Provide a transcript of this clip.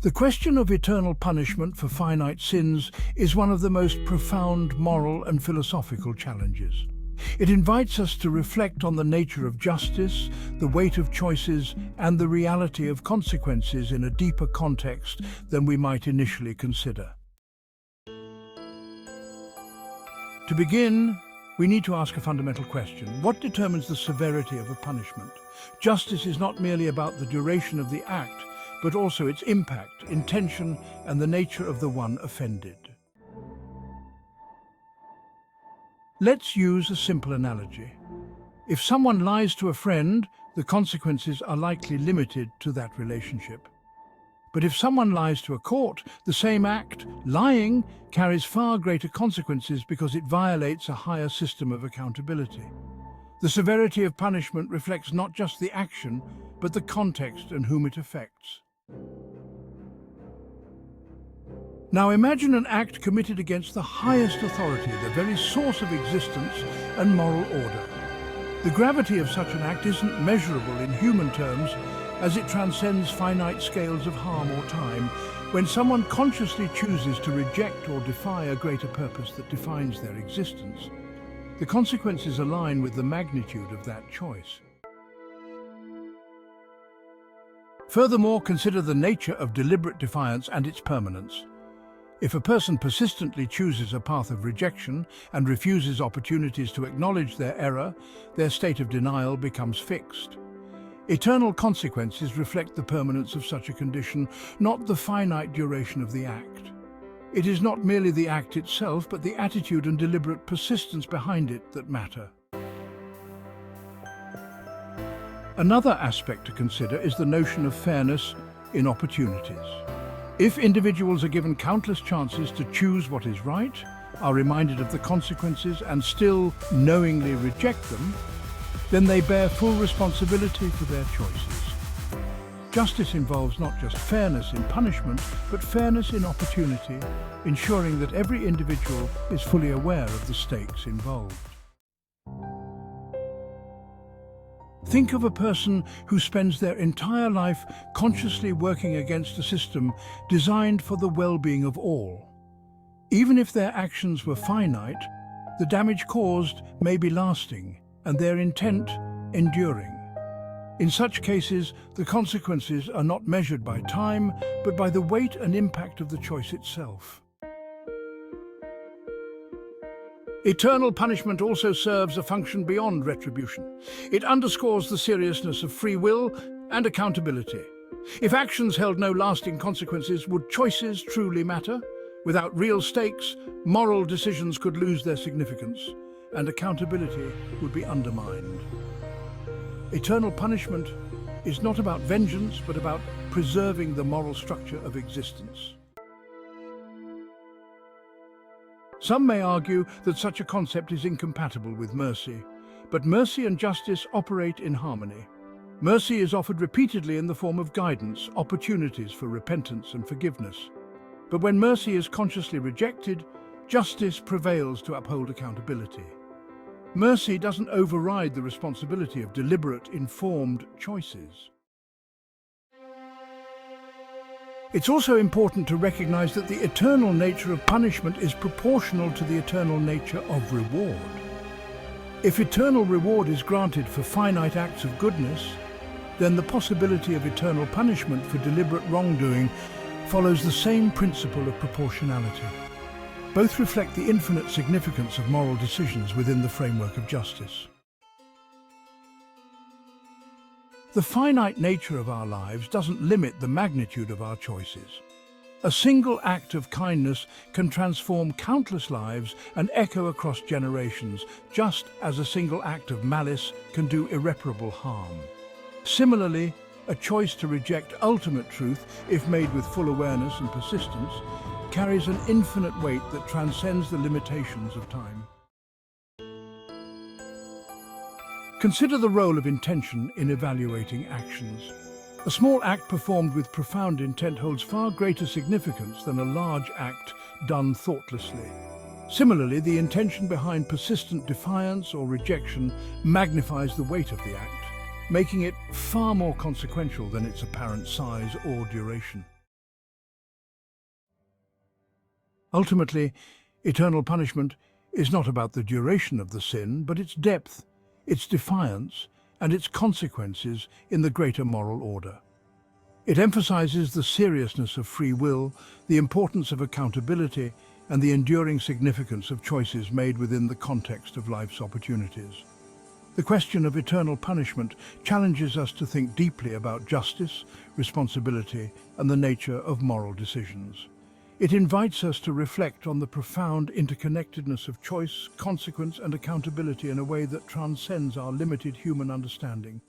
The question of eternal punishment for finite sins is one of the most profound moral and philosophical challenges. It invites us to reflect on the nature of justice, the weight of choices, and the reality of consequences in a deeper context than we might initially consider. To begin, we need to ask a fundamental question. What determines the severity of a punishment? Justice is not merely about the duration of the act, but also its impact, intention, and the nature of the one offended. Let's use a simple analogy. If someone lies to a friend, the consequences are likely limited to that relationship. But if someone lies to a court, the same act, lying, carries far greater consequences because it violates a higher system of accountability. The severity of punishment reflects not just the action, but the context and whom it affects. Now imagine an act committed against the highest authority, the very source of existence and moral order. The gravity of such an act isn't measurable in human terms, as it transcends finite scales of harm or time. When someone consciously chooses to reject or defy a greater purpose that defines their existence, the consequences align with the magnitude of that choice. Furthermore, consider the nature of deliberate defiance and its permanence. If a person persistently chooses a path of rejection and refuses opportunities to acknowledge their error, their state of denial becomes fixed. Eternal consequences reflect the permanence of such a condition, not the finite duration of the act. It is not merely the act itself, but the attitude and deliberate persistence behind it that matter. Another aspect to consider is the notion of fairness in opportunities. If individuals are given countless chances to choose what is right, are reminded of the consequences and still knowingly reject them, then they bear full responsibility for their choices. Justice involves not just fairness in punishment, but fairness in opportunity, ensuring that every individual is fully aware of the stakes involved. Think of a person who spends their entire life consciously working against a system designed for the well-being of all. Even if their actions were finite, the damage caused may be lasting, and their intent enduring. In such cases, the consequences are not measured by time, but by the weight and impact of the choice itself. Eternal punishment also serves a function beyond retribution. It underscores the seriousness of free will and accountability. If actions held no lasting consequences, would choices truly matter? Without real stakes, moral decisions could lose their significance, and accountability would be undermined. Eternal punishment is not about vengeance, but about preserving the moral structure of existence. Some may argue that such a concept is incompatible with mercy, but mercy and justice operate in harmony. Mercy is offered repeatedly in the form of guidance, opportunities for repentance and forgiveness. But when mercy is consciously rejected, justice prevails to uphold accountability. Mercy doesn't override the responsibility of deliberate, informed choices. It's also important to recognize that the eternal nature of punishment is proportional to the eternal nature of reward. If eternal reward is granted for finite acts of goodness, then the possibility of eternal punishment for deliberate wrongdoing follows the same principle of proportionality. Both reflect the infinite significance of moral decisions within the framework of justice. The finite nature of our lives doesn't limit the magnitude of our choices. A single act of kindness can transform countless lives and echo across generations, just as a single act of malice can do irreparable harm. Similarly, a choice to reject ultimate truth, if made with full awareness and persistence, carries an infinite weight that transcends the limitations of time. Consider the role of intention in evaluating actions. A small act performed with profound intent holds far greater significance than a large act done thoughtlessly. Similarly, the intention behind persistent defiance or rejection magnifies the weight of the act. making it far more consequential than its apparent size or duration. Ultimately, eternal punishment is not about the duration of the sin, but its depth, its defiance, and its consequences in the greater moral order. It emphasizes the seriousness of free will, the importance of accountability, and the enduring significance of choices made within the context of life's opportunities. The question of eternal punishment challenges us to think deeply about justice, responsibility, and the nature of moral decisions. It invites us to reflect on the profound interconnectedness of choice, consequence, and accountability in a way that transcends our limited human understanding.